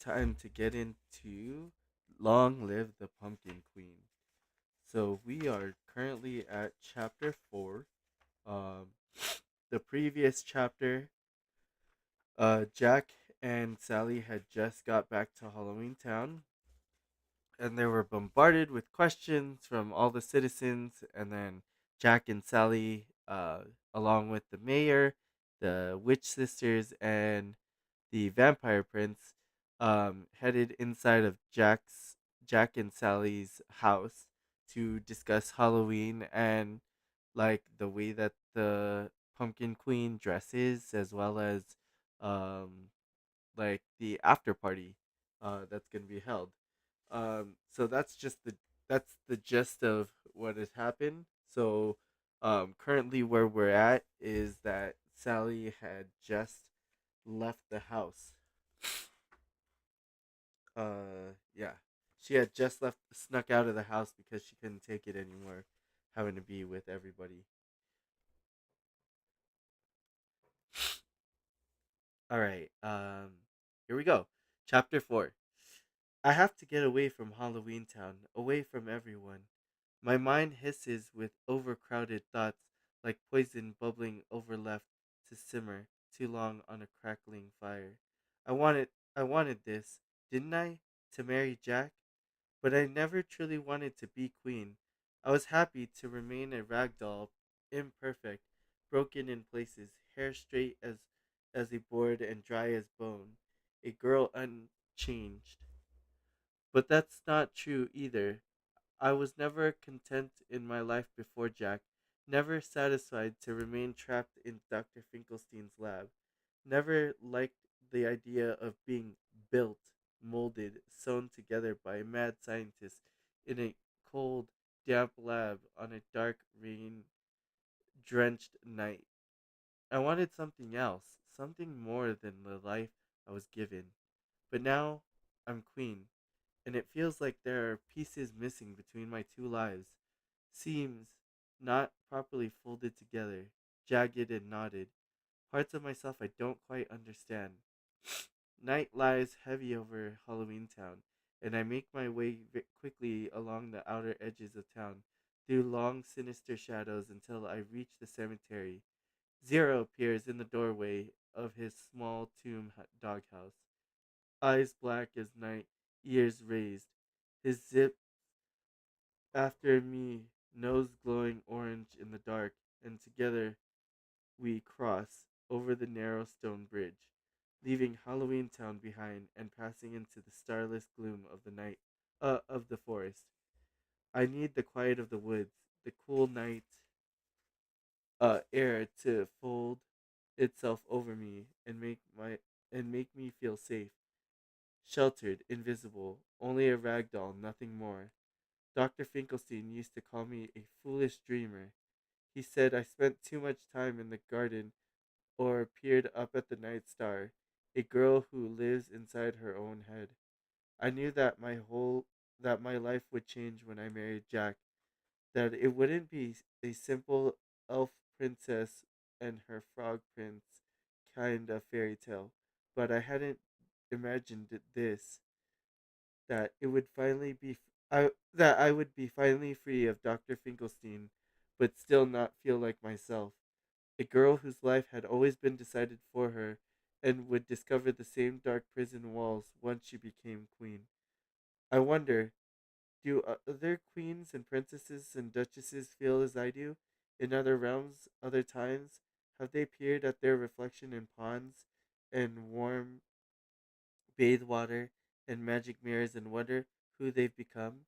time to get into Long Live the Pumpkin Queen. So we are currently at chapter 4. Um, the previous chapter, Jack and Sally had just got back to Halloween Town and they were bombarded with questions from all the citizens. And then Jack and Sally, along with the mayor, the witch sisters, and the vampire prince, headed inside of Jack and Sally's house to discuss Halloween and like the way that the pumpkin queen dresses, as well as um, like the after party that's gonna be held. So that's the gist of what has happened. So currently where we're at is that Sally had just left the house. Yeah, she had just snuck out of the house because she couldn't take it anymore, having to be with everybody. All right. Here we go. Chapter 4. I have to get away from Halloween Town, away from everyone. My mind hisses with overcrowded thoughts like poison bubbling over left to simmer too long on a crackling fire. I wanted this, didn't I? To marry Jack? But I never truly wanted to be queen. I was happy to remain a rag doll, imperfect, broken in places, hair straight as a board and dry as bone, a girl unchanged. But that's not true either. I was never content in my life before Jack, never satisfied to remain trapped in Dr. Finkelstein's lab, never liked the idea of being built, molded, sewn together by a mad scientist in a cold, damp lab on a dark, rain drenched night. I wanted something else, something more than the life I was given. But now I'm queen, and it feels like there are pieces missing between my two lives, seams not properly folded together, jagged and knotted, parts of myself I don't quite understand. Night lies heavy over Halloween Town, and I make my way quickly along the outer edges of town, through long, sinister shadows until I reach the cemetery. Zero appears in the doorway of his small doghouse, eyes black as night, ears raised, his zip after me, nose glowing orange in the dark, and together we cross over the narrow stone bridge, leaving Halloween Town behind and passing into the starless gloom of the night, of the forest. I need the quiet of the woods, the cool night air to fold itself over me and make me feel safe, sheltered, invisible, only a rag doll, nothing more. Dr. Finkelstein used to call me a foolish dreamer. He said I spent too much time in the garden or peered up at the night star, a girl who lives inside her own head. I knew that my life would change when I married Jack, that it wouldn't be a simple elf princess and her frog prince kind of fairy tale, but I hadn't imagined this, that it would finally be that I would be finally free of Dr. Finkelstein, but still not feel like myself. A girl whose life had always been decided for her and would discover the same dark prison walls once she became queen. I wonder, do other queens and princesses and duchesses feel as I do? In other realms, other times, have they peered at their reflection in ponds and warm bathe water and magic mirrors and wonder who they've become?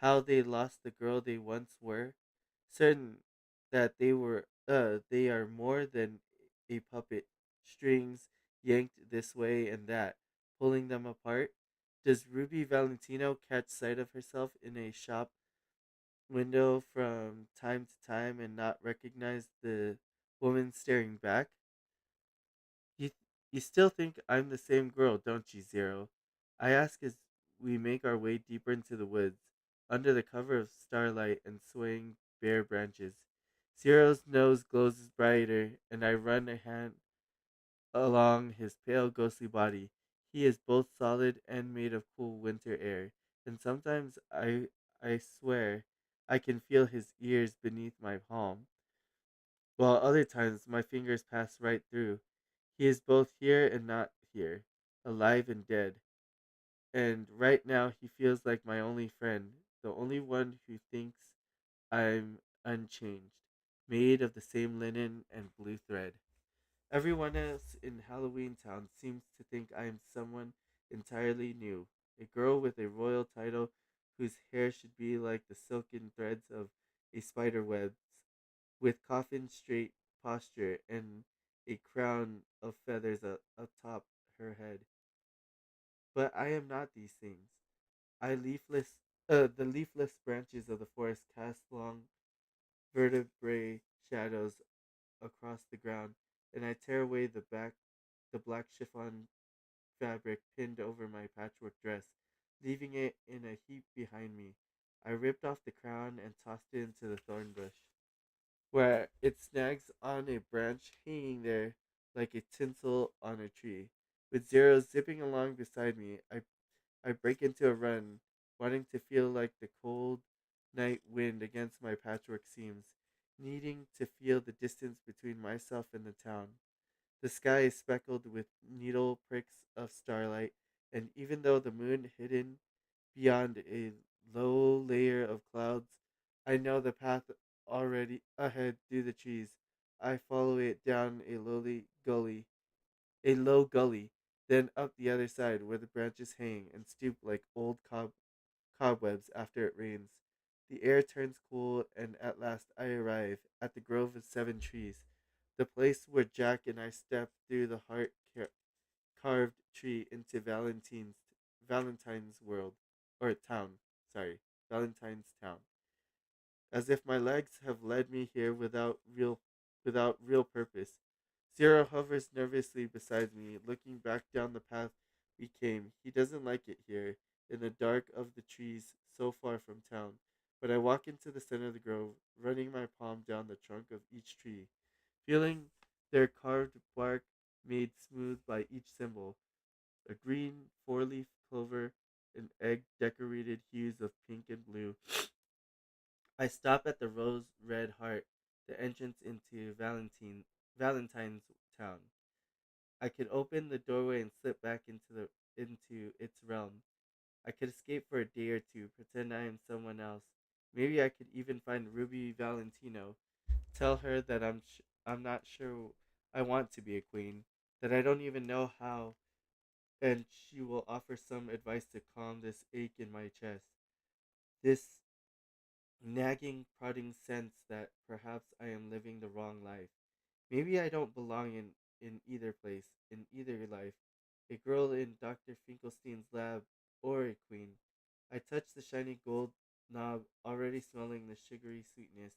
How they lost the girl they once were? Certain that they are more than a puppet, strings yanked this way and that, pulling them apart. Does Ruby Valentino catch sight of herself in a shop window from time to time and not recognize the woman staring back? You, you still think I'm the same girl, don't you, Zero? I ask as we make our way deeper into the woods, under the cover of starlight and swaying bare branches. Zero's nose glows brighter, and I run a hand along his pale, ghostly body. He is both solid and made of cool winter air, and sometimes I swear I can feel his ears beneath my palm, while other times my fingers pass right through. He is both here and not here, alive and dead, and right now he feels like my only friend, the only one who thinks I'm unchanged, made of the same linen and blue thread. Everyone else in Halloween Town seems to think I am someone entirely new, a girl with a royal title whose hair should be like the silken threads of a spider web, with coffin straight posture and a crown of feathers atop her head. But I am not these things. The leafless branches of the forest cast long vertebrae shadows across the ground, and I tear away the black chiffon fabric pinned over my patchwork dress, leaving it in a heap behind me. I ripped off the crown and tossed it into the thorn bush, where it snags on a branch hanging there like a tinsel on a tree. With Zero zipping along beside me, I break into a run, wanting to feel like the cold night wind against my patchwork seams, needing to feel the distance between myself and the town. The sky is speckled with needle pricks of starlight, and even though the moon hidden beyond a low layer of clouds, I know the path already ahead through the trees. I follow it down a low gully, then up the other side where the branches hang and stoop like old cobwebs after it rains. The air turns cool, and at last I arrive at the grove of 7 trees, the place where Jack and I stepped through the carved tree into Valentine's world, or town, sorry, Valentine's town, as if my legs have led me here without real purpose. Zero hovers nervously beside me, looking back down the path we came. He doesn't like it here, in the dark of the trees so far from town. But I walk into the center of the grove, running my palm down the trunk of each tree, feeling their carved bark made smooth by each symbol, a green 4-leaf clover, and egg decorated hues of pink and blue. I stop at the rose red heart, the entrance into Valentine's town. I could open the doorway and slip back into its realm. I could escape for a day or two, pretend I am someone else. Maybe I could even find Ruby Valentino, tell her that I'm not sure I want to be a queen, that I don't even know how, and she will offer some advice to calm this ache in my chest. This nagging, prodding sense that perhaps I am living the wrong life. Maybe I don't belong in either place, in either life. A girl in Dr. Finkelstein's lab, or a queen. I touch the shiny gold knob, already smelling the sugary sweetness,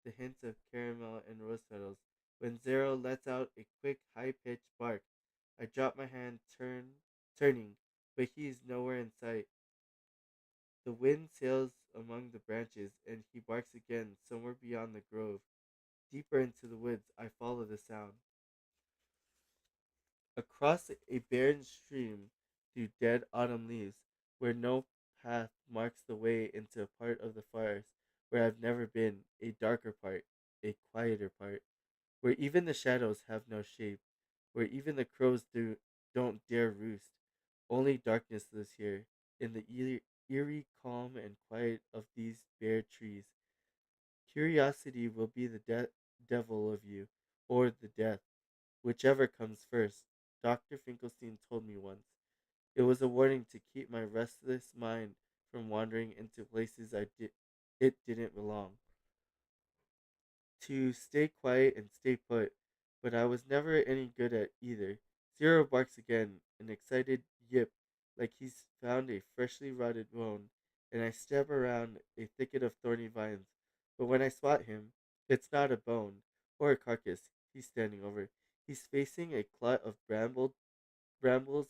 the hint of caramel and rose petals, when Zero lets out a quick, high pitched bark. I drop my hand, turning, but he is nowhere in sight. The wind sails among the branches, and he barks again somewhere beyond the grove. Deeper into the woods, I follow the sound. Across a barren stream, through dead autumn leaves, where no path marks the way into a part of the forest where I've never been, a darker part, a quieter part, where even the shadows have no shape, where even the don't dare roost. Only darkness lives here, in the eerie calm and quiet of these bare trees. Curiosity will be the devil of you, or the death, whichever comes first. Dr. Finkelstein told me once. It was a warning to keep my restless mind from wandering into places it didn't belong, to stay quiet and stay put, but I was never any good at either. Zero barks again, an excited yip, like he's found a freshly rotted bone, and I step around a thicket of thorny vines. But when I spot him, it's not a bone or a carcass he's standing over. He's facing a clot of brambles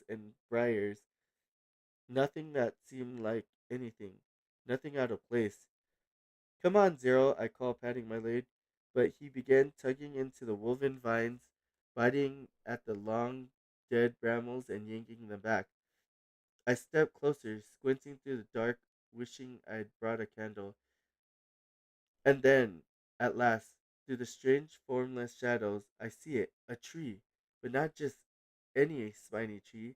and briars, nothing that seemed like anything, nothing out of place. Come on, Zero, I call, patting my leg, but he began tugging into the woven vines, biting at the long dead brambles and yanking them back. I step closer, squinting through the dark, wishing I'd brought a candle. And then, at last, through the strange, formless shadows, I see it, a tree, but not just any spiny tree.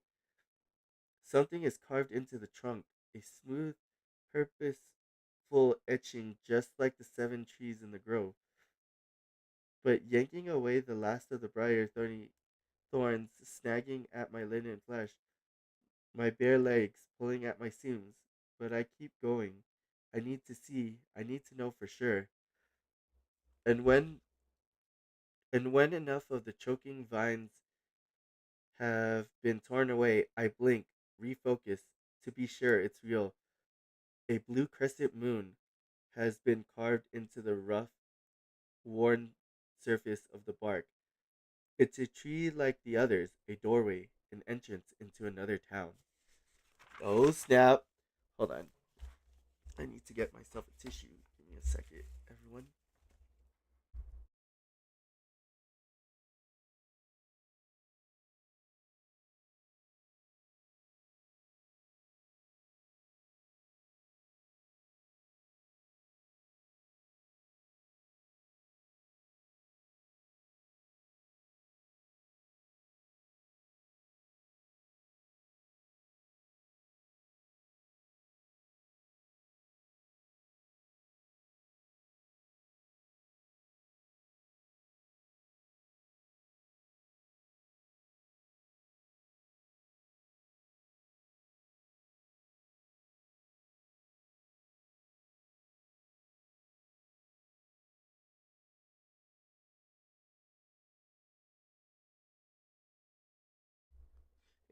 Something is carved into the trunk, a smooth, purposeful etching just like the seven trees in the grove. But yanking away the last of the briar thorny thorns, snagging at my linen flesh, my bare legs pulling at my seams. But I keep going. I need to see, I need to know for sure. And when enough of the choking vines have been torn away, I blink, refocus, to be sure it's real. A blue crescent moon has been carved into the rough, worn surface of the bark. It's a tree like the others, a doorway, an entrance into another town. Oh snap! Hold on. I need to get myself a tissue. Give me a second, everyone.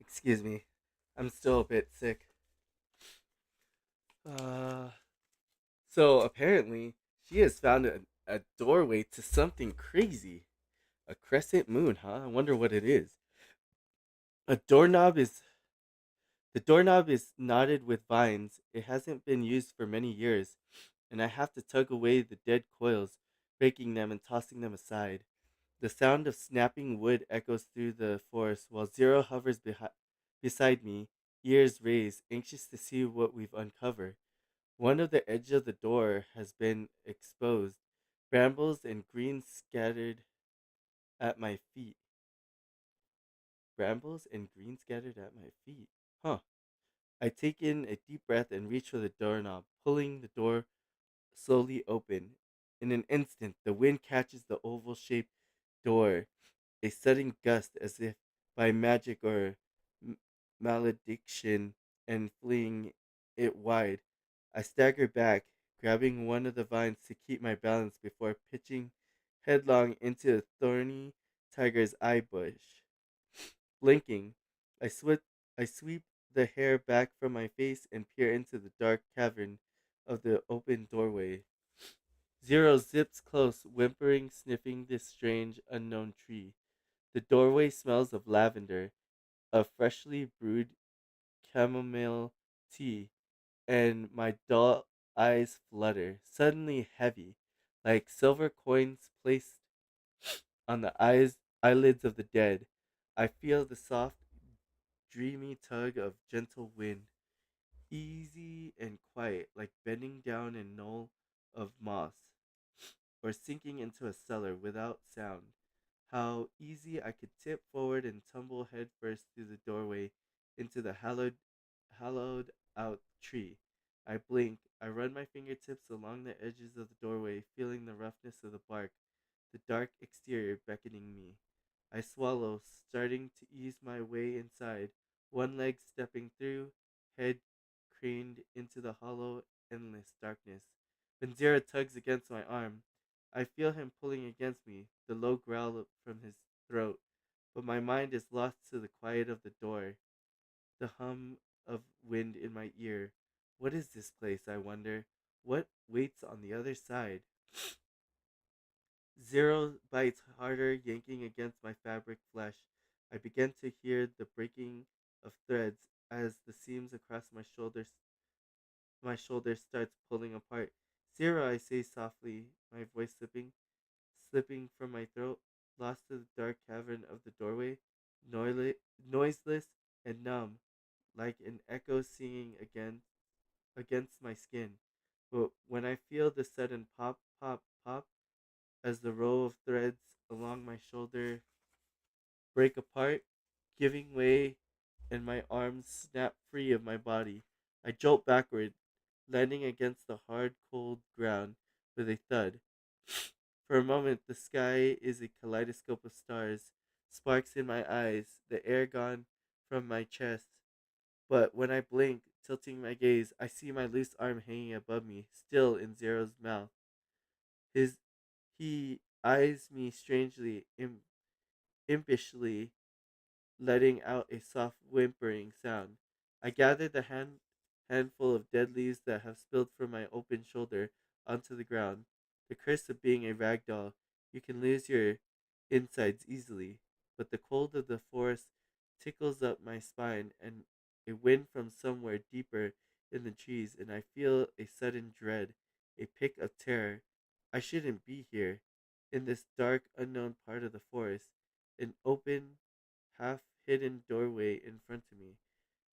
Excuse me. I'm still a bit sick. Uh, so apparently, she has found a doorway to something crazy. A crescent moon, huh? I wonder what it is. A doorknob is The doorknob is knotted with vines. It hasn't been used for many years, and I have to tug away the dead coils, breaking them and tossing them aside. The sound of snapping wood echoes through the forest while Zero hovers beside me, ears raised, anxious to see what we've uncovered. One of the edges of the door has been exposed, brambles and green scattered at my feet. Brambles and green scattered at my feet. Huh. I take in a deep breath and reach for the doorknob, pulling the door slowly open. In an instant, the wind catches the oval shaped door, a sudden gust as if by magic or m- malediction, and fleeing it wide. I stagger back, grabbing one of the vines to keep my balance before pitching headlong into a thorny tiger's eye bush. Blinking, I sweep, I sweep the hair back from my face and peer into the dark cavern of the open doorway. Zero zips close, whimpering, sniffing this strange, unknown tree. The doorway smells of lavender, of freshly brewed chamomile tea, and my dull eyes flutter, suddenly heavy, like silver coins placed on the eyelids of the dead. I feel the soft, dreamy tug of gentle wind, easy and quiet, like bending down a knoll of moss, or sinking into a cellar without sound. How easy I could tip forward and tumble headfirst through the doorway into the hollowed out tree. I blink. I run my fingertips along the edges of the doorway, feeling the roughness of the bark, the dark exterior beckoning me. I swallow, starting to ease my way inside, one leg stepping through, head craned into the hollow, endless darkness. When Zera tugs against my arm, I feel him pulling against me, the low growl from his throat, but my mind is lost to the quiet of the door, the hum of wind in my ear. What is this place, I wonder? What waits on the other side? Zero bites harder, yanking against my fabric flesh. I begin to hear the breaking of threads as the seams across my shoulder starts pulling apart. Zero, I say softly, my voice slipping from my throat, lost to the dark cavern of the doorway. noile- noiseless and numb, like an echo singing against my skin. But when I feel the sudden pop, pop, pop as the row of threads along my shoulder break apart, giving way, and my arms snap free of my body, I jolt backward, landing against the hard, cold ground with a thud. For a moment, the sky is a kaleidoscope of stars, sparks in my eyes, the air gone from my chest. But when I blink, tilting my gaze, I see my loose arm hanging above me, still in Zero's mouth. His he eyes me strangely, impishly, letting out a soft whimpering sound. I gather the handful of dead leaves that have spilled from my open shoulder onto the ground. The curse of being a rag doll. You can lose your insides easily, but the cold of the forest tickles up my spine and a wind from somewhere deeper in the trees, and I feel a sudden dread, a pick of terror. I shouldn't be here, in this dark, unknown part of the forest, an open, half hidden doorway in front of me.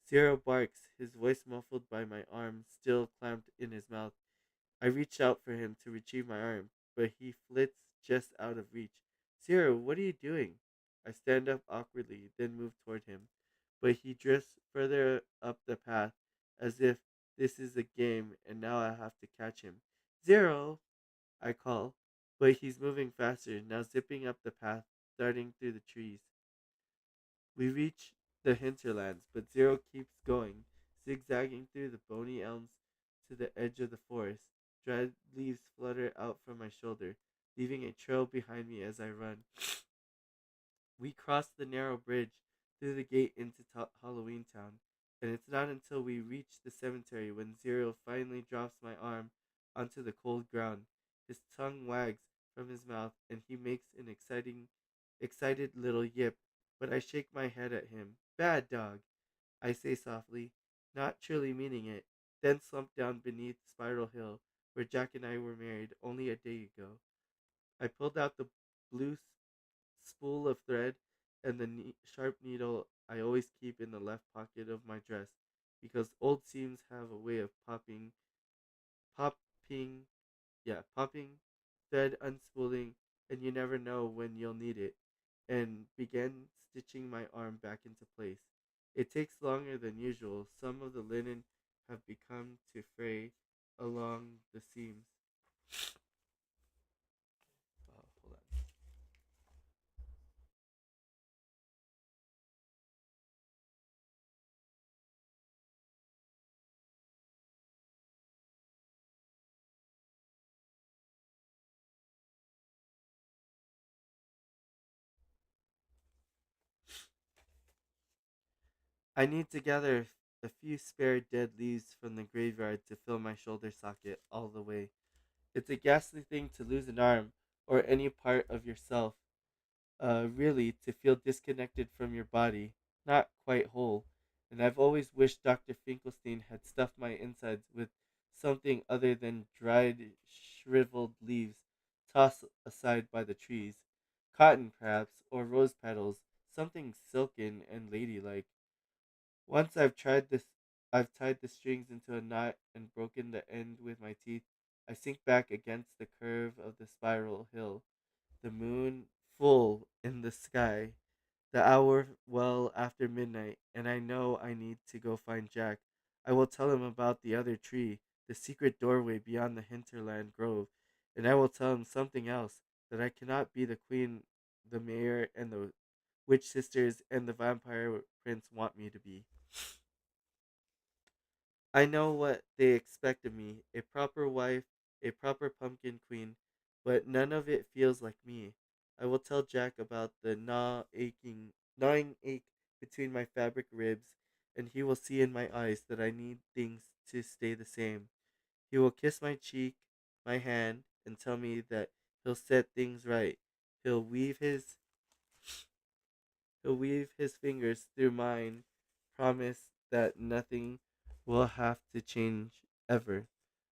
Zero barks, his voice muffled by my arm still clamped in his mouth. I reach out for him to retrieve my arm, but he flits just out of reach. Zero, what are you doing? I stand up awkwardly, then move toward him, but he drifts further up the path as if this is a game and now I have to catch him. Zero, I call, but he's moving faster, now zipping up the path, darting through the trees. We reach the hinterlands, but Zero keeps going, zigzagging through the bony elms to the edge of the forest. Dried leaves flutter out from my shoulder, leaving a trail behind me as I run. We cross the narrow bridge through the gate into Halloween Town, and it's not until we reach the cemetery when Zero finally drops my arm onto the cold ground. His tongue wags from his mouth, and he makes an excited little yip, but I shake my head at him. Bad dog, I say softly, not truly meaning it, then slump down beneath Spiral Hill, where Jack and I were married only a day ago. I pulled out the blue spool of thread and the sharp needle I always keep in the left pocket of my dress, because old seams have a way of popping, popping, thread unspooling, and you never know when you'll need it, and began stitching my arm back into place. It takes longer than usual. Some of the linen have become to fray along the seams. Hold on. I need to gather a few spare dead leaves from the graveyard to fill my shoulder socket all the way. It's a ghastly thing to lose an arm or any part of yourself, really, to feel disconnected from your body, not quite whole. And I've always wished Dr. Finkelstein had stuffed my insides with something other than dried, shriveled leaves tossed aside by the trees. Cotton, perhaps, or rose petals, something silken and ladylike. Once I've tied the strings into a knot and broken the end with my teeth. I sink back against the curve of the spiral hill, the moon full in the sky, the hour well after midnight, and I know I need to go find Jack. I will tell him about the other tree, the secret doorway beyond the hinterland grove, and I will tell him something else, that I cannot be the queen the mayor and the witch sisters and the vampire prince want me to be. I know what they expect of me, a proper wife, a proper pumpkin queen, but none of it feels like me. I will tell Jack about the gnawing ache between my fabric ribs, and he will see in my eyes that I need things to stay the same. He will kiss my cheek, my hand, and tell me that he'll set things right. He'll weave his He'll weave his fingers through mine, promise that nothing will have to change ever.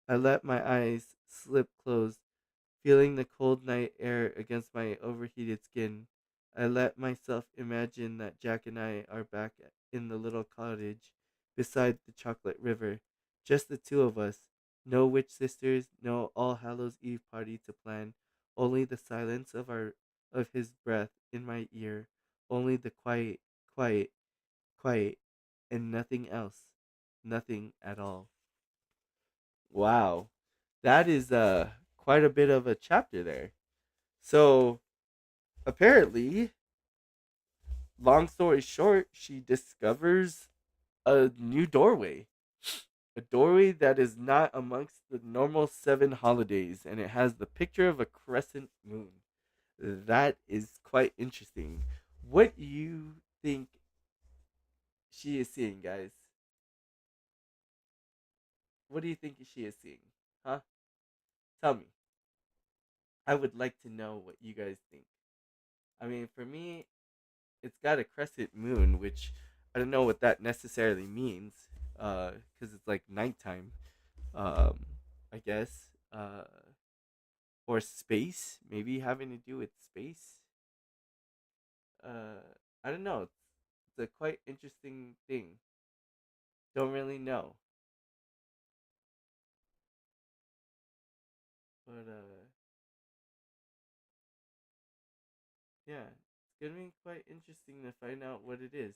I let my eyes slip closed, feeling the cold night air against my overheated skin. I let myself imagine that Jack and I are back in the little cottage beside the chocolate river. Just the two of us. No witch sisters, no All Hallows Eve party to plan. Only the silence of his breath in my ear. Only the quiet, quiet, quiet, and nothing else. Nothing at all. Wow. That is quite a bit of a chapter there. So apparently, long story short, she discovers a new doorway. A doorway that is not amongst the normal seven holidays, and it has the picture of a crescent moon. That is quite interesting. What do you think she is seeing, guys? What do you think she is seeing? Huh? Tell me. I would like to know what you guys think. I mean, for me, it's got a crescent moon, which I don't know what that necessarily means, because it's like nighttime. Um, I guess, or space, maybe having to do with space. Uh, I don't know. It's a quite interesting thing. Don't really know, but yeah, it's gonna be quite interesting to find out what it is.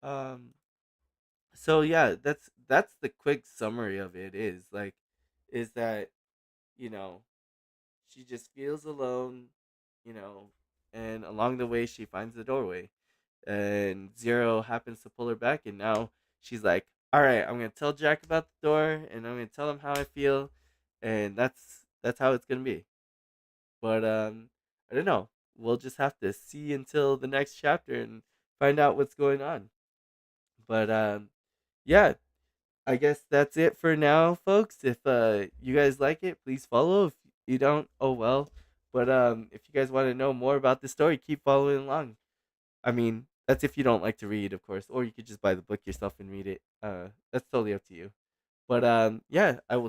Um, so yeah, that's the quick summary of it. Is that you know she just feels alone, you know, and along the way she finds the doorway, and Zero happens to pull her back, and now she's like, "All right, I'm gonna tell Jack about the door, and I'm gonna tell him how I feel, and that's how it's gonna be." But I don't know. We'll just have to see until the next chapter and find out what's going on. But yeah, I guess that's it for now, folks. If you guys like it, please follow. If you don't, oh well. But if you guys want to know more about the story, keep following along. I mean, that's if you don't like to read, of course, or you could just buy the book yourself and read it. That's totally up to you. But yeah, I will